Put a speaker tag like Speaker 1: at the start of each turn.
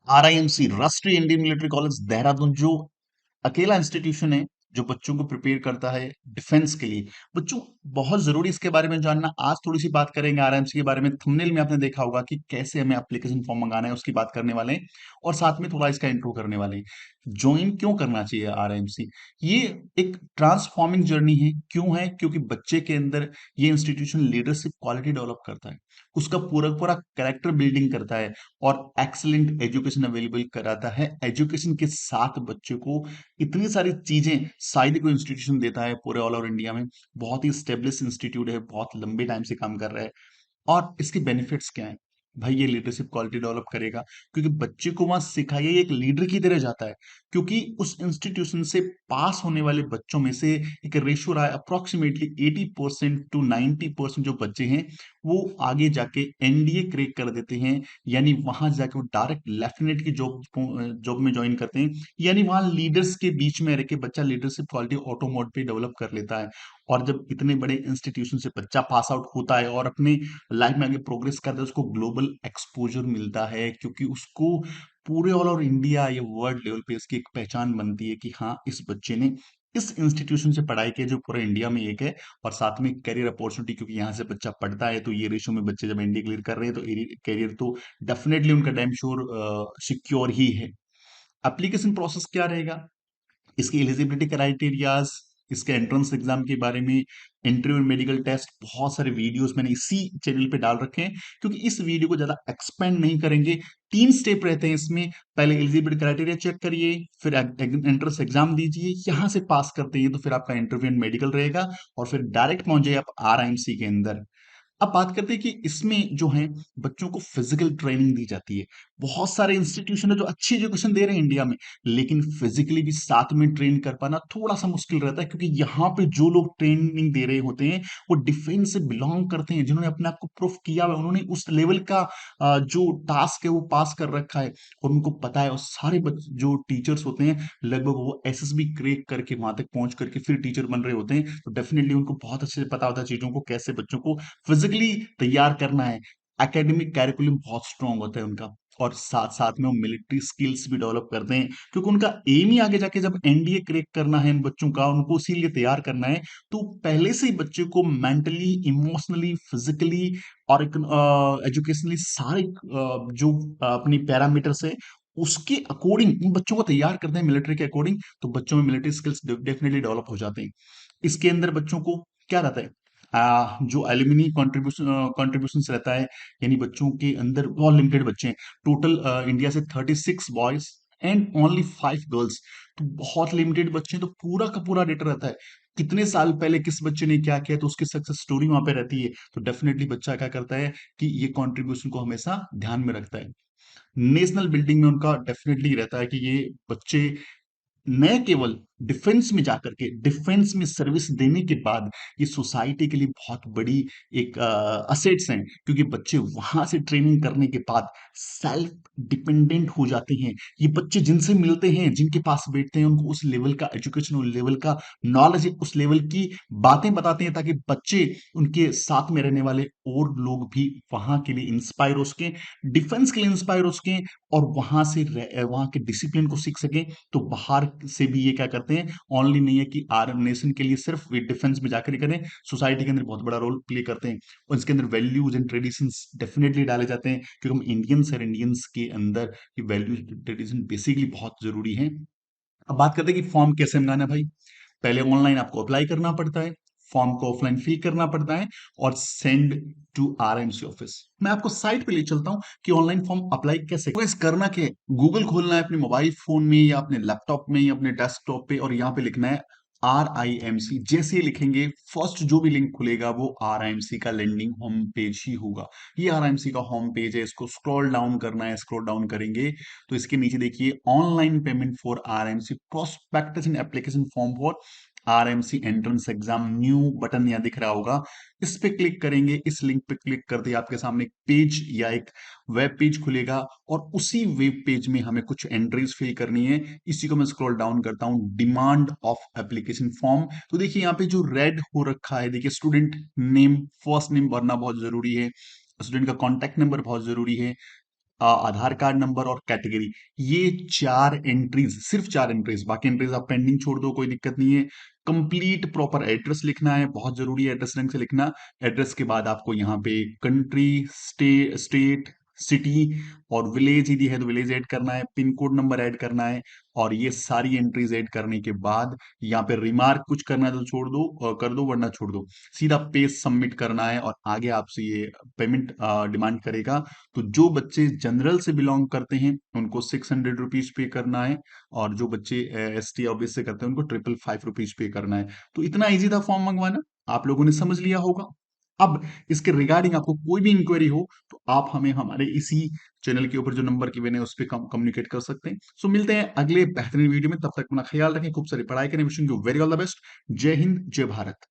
Speaker 1: RIMC राष्ट्रीय Indian military college Dehradun जो अकेला इंस्टीट्यूशन है जो बच्चों को प्रिपेयर करता है डिफेंस के लिए। बच्चों, बहुत जरूरी इसके बारे में जानना। आज थोड़ी सी बात करेंगे आरआईएमसी के बारे में। थंबनेल में आपने देखा होगा कि कैसे हमें एप्लीकेशन फॉर्म मंगाना है, उसकी बात करने वाले हैं और साथ में थोड़ा इसका इंट्रो करने वाले हैं। ज्वाइन क्यों करना चाहिए आरआईएमसी? ये एक ट्रांसफॉर्मिंग जर्नी है। क्यों है? क्योंकि बच्चे के अंदर ये इंस्टीट्यूशन लीडरशिप क्वालिटी डेवलप करता है, उसका पूरा पूरा कैरेक्टर बिल्डिंग करता है और एक्सीलेंट एजुकेशन अवेलेबल कराता है। एजुकेशन के साथ बच्चे को इतनी सारी चीजें शायद कोई इंस्टीट्यूशन देता है पूरे ऑल ओवर इंडिया में। बहुत ही स्टेब्लिश इंस्टीट्यूट है, बहुत लंबे टाइम से काम कर रहा है। और इसके बेनिफिट्स क्या हैं? भाई, ये लीडरशिप क्वालिटी डेवलप करेगा क्योंकि बच्चे को वहां सिखाया ये एक लीडर की तरह जाता है। क्योंकि उस इंस्टीट्यूशन से पास होने वाले बच्चों में से एक रेशियो रहा है अप्रोक्सीमेटली 80% टू 90% जो बच्चे हैं वो आगे जाके एनडीए क्रैक कर देते हैं। यानी वहां जाके वो डायरेक्ट लेफ्टिनेंट की जॉब में ज्वाइन करते हैं। यानी वहां लीडर्स के बीच में रह के बच्चा लीडरशिप क्वालिटी ऑटो मोड पे डेवलप कर लेता है। और जब इतने बड़े इंस्टीट्यूशन से बच्चा पास आउट होता है और अपने लाइफ में आगे प्रोग्रेस करता है, उसको ग्लोबल एक्सपोजर मिलता है क्योंकि उसको पूरे ऑल ओवर इंडिया या वर्ल्ड लेवल पे इसकी एक पहचान बनती है कि हाँ, इस बच्चे ने इस इंस्टीट्यूशन से पढ़ाई की है जो पूरे इंडिया में एक है। और साथ में करियर अपॉर्चुनिटी, क्योंकि यहाँ से बच्चा पढ़ता है तो ये रेशो में बच्चे जब एनडीए क्लियर कर रहे हैं तो करियर तो डेफिनेटली उनका डैम श्योर सिक्योर ही है। एप्लीकेशन प्रोसेस क्या रहेगा, इसकी एलिजिबिलिटी क्राइटेरियाज, इसके एंट्रेंस एग्जाम के बारे में, इंटरव्यू मेडिकल टेस्ट, बहुत सारे वीडियोस मैंने इसी चैनल पे डाल रखे हैं क्योंकि इस वीडियो को ज्यादा एक्सपेंड नहीं करेंगे। 3 स्टेप रहते हैं इसमें। पहले एलिजिबिलिटी क्राइटेरिया चेक करिए, फिर एंट्रेंस एग्जाम दीजिए, यहां से पास करते हैं तो फिर आपका इंटरव्यू एंड मेडिकल रहेगा और फिर डायरेक्ट पहुंच जाइए आप आरआईएमसी के अंदर। अब बात करते हैं कि इसमें जो है बच्चों को फिजिकल ट्रेनिंग दी जाती है। बहुत सारे इंस्टीट्यूशन है जो अच्छी एजुकेशन दे रहे हैं इंडिया में, लेकिन फिजिकली भी साथ में ट्रेन कर पाना थोड़ा सा मुश्किल रहता है क्योंकि यहाँ पे जो लोग ट्रेनिंग दे रहे होते हैं वो डिफेंस से बिलोंग करते हैं, जिन्होंने अपने आप को प्रूफ किया हुआ है, उन्होंने उस लेवल का जो टास्क है वो पास कर रखा है और उनको पता है। और सारे जो टीचर्स होते हैं लगभग वो एसएसबी क्रैक करके वहां तक पहुंच करके फिर टीचर बन रहे होते हैं, तो डेफिनेटली उनको बहुत अच्छे से पता होता है चीजों को, कैसे बच्चों को फिजिकली तैयार करना है। एकेडमिक कैरिकुलम बहुत स्ट्रांग होता है उनका और साथ साथ में वो मिलिट्री स्किल्स भी डेवलप करते हैं क्योंकि उनका एम ही आगे जाके जब एनडीए क्रैक करना है इन बच्चों का, उनको इसीलिए तैयार करना है। तो पहले से ही बच्चे को मेंटली, इमोशनली, फिजिकली और एजुकेशनली सारे जो अपनी पैरामीटर्स है उसके अकॉर्डिंग उन बच्चों को तैयार करते हैं मिलिट्री के अकॉर्डिंग, तो बच्चों में मिलिट्री स्किल्स डेफिनेटली डेवलप हो जाते हैं। इसके अंदर बच्चों को क्या रहता है, जो एल्यूमिनी कॉन्ट्रीब्यूशन रहता है। यानी बच्चों के अंदर बहुत लिमिटेड बच्चे हैं। टोटल इंडिया से 36 बॉयज एंड ओनली 5 गर्ल्स, तो बहुत लिमिटेड बच्चे हैं। तो पूरा का पूरा डेटा रहता है कितने साल पहले किस बच्चे ने क्या किया, तो उसकी सक्सेस स्टोरी वहां पे रहती है। तो डेफिनेटली बच्चा क्या करता है कि ये कंट्रीब्यूशन को हमेशा ध्यान में रखता है। नेशनल बिल्डिंग में उनका डेफिनेटली रहता है कि ये बच्चे न केवल डिफेंस में जाकर के डिफेंस में सर्विस देने के बाद ये सोसाइटी के लिए बहुत बड़ी एक असेट्स हैं क्योंकि बच्चे वहां से ट्रेनिंग करने के बाद सेल्फ डिपेंडेंट हो जाते हैं। ये बच्चे जिनसे मिलते हैं, जिनके पास बैठते हैं, उनको उस लेवल का एजुकेशन, उस लेवल का नॉलेज, उस लेवल की बातें बताते हैं ताकि बच्चे, उनके साथ में रहने वाले और लोग भी वहां के लिए इंस्पायर हो सकें, डिफेंस के लिए इंस्पायर हो सकें और वहां से वहां के डिसिप्लिन को सीख सकें। तो बाहर से भी ये क्या करते हैं, ओनली नहीं है कि आर नेशन के लिए सिर्फ वे डिफेंस में जाकर ही करें, सोसाइटी के अंदर बहुत बड़ा रोल प्ले करते हैं और इसके अंदर वैल्यूज एंड ट्रेडिशंस डेफिनेटली डाले जाते हैं क्योंकि हम इंडियंस और इंडियंस के अंदर ये वैल्यूज ट्रेडिशन बेसिकली बहुत जरूरी है। अब बात करते हैं कि फॉर्म कैसे मंगाना है भाई। पहले ऑनलाइन आपको अप्लाई करना पड़ता है, फॉर्म को ऑफलाइन फिल करना पड़ता है और सेंड टू आरएमसी ऑफिस। मैं आपको साइट पे ले चलता हूं कि ऑनलाइन फॉर्म अप्लाई कैसे। तो इस करना के गूगल खोलना है अपने मोबाइल फोन में या अपने लैपटॉप में या अपने डेस्कटॉप पे और यहाँ पे लिखना है RIMC। जैसे ही लिखेंगे फर्स्ट जो भी लिंक खुलेगा वो RIMC का लैंडिंग होम पेज ही होगा। ये RIMC का होम पेज है, इसको स्क्रॉल डाउन करना है। स्क्रॉल डाउन करेंगे तो इसके नीचे देखिए online payment for RIMC prospectus and application form for RIMC entrance exam, new button यहाँ दिख रहा होगा। इस पे क्लिक करेंगे, इस लिंक पे क्लिक करते ही आपके सामने एक पेज या एक वेब पेज खुलेगा और उसी वेब पेज में हमें कुछ एंट्रीज फिल करनी है। इसी को मैं स्क्रॉल डाउन करता हूं, डिमांड ऑफ एप्लीकेशन फॉर्म। तो देखिए यहाँ पे जो रेड हो रखा है, देखिए स्टूडेंट नेम, फर्स्ट नेम भरना बहुत जरूरी है, स्टूडेंट का कॉन्टैक्ट नंबर बहुत जरूरी है, आधार कार्ड नंबर और कैटेगरी, ये 4 एंट्रीज, सिर्फ 4 एंट्रीज, बाकी एंट्रीज आप पेंडिंग छोड़ दो, कोई दिक्कत नहीं है। कंप्लीट प्रॉपर एड्रेस लिखना है, बहुत जरूरी है एड्रेस ढंग से लिखना। एड्रेस के बाद आपको यहाँ पे कंट्री, स्टेट, सिटी और विलेज यदि है तो विलेज ऐड करना है, पिन कोड नंबर ऐड करना है। और ये सारी एंट्रीज ऐड करने के बाद यहाँ पे रिमार्क कुछ करना है तो छोड़ दो, कर दो, वरना छोड़ दो। सीधा पेज सबमिट करना है और आगे आपसे ये पेमेंट डिमांड करेगा। तो जो बच्चे जनरल से बिलोंग करते हैं उनको 600 रुपीज पे करना है, और जो बच्चे ST ओबीसी से करते हैं उनको 555 रुपीज पे करना है। तो इतना इजी था फॉर्म मंगवाना, आप लोगों ने समझ लिया होगा। अब इसके रिगार्डिंग आपको कोई भी इंक्वायरी हो तो आप हमें हमारे इसी चैनल के ऊपर जो नंबर गिवन है उस पर कम्युनिकेट कर सकते हैं। सो मिलते हैं अगले बेहतरीन वीडियो में, तब तक अपना ख्याल रखें, खूब सारी पढ़ाई करें, wishing you very all the best. जय हिंद, जय भारत।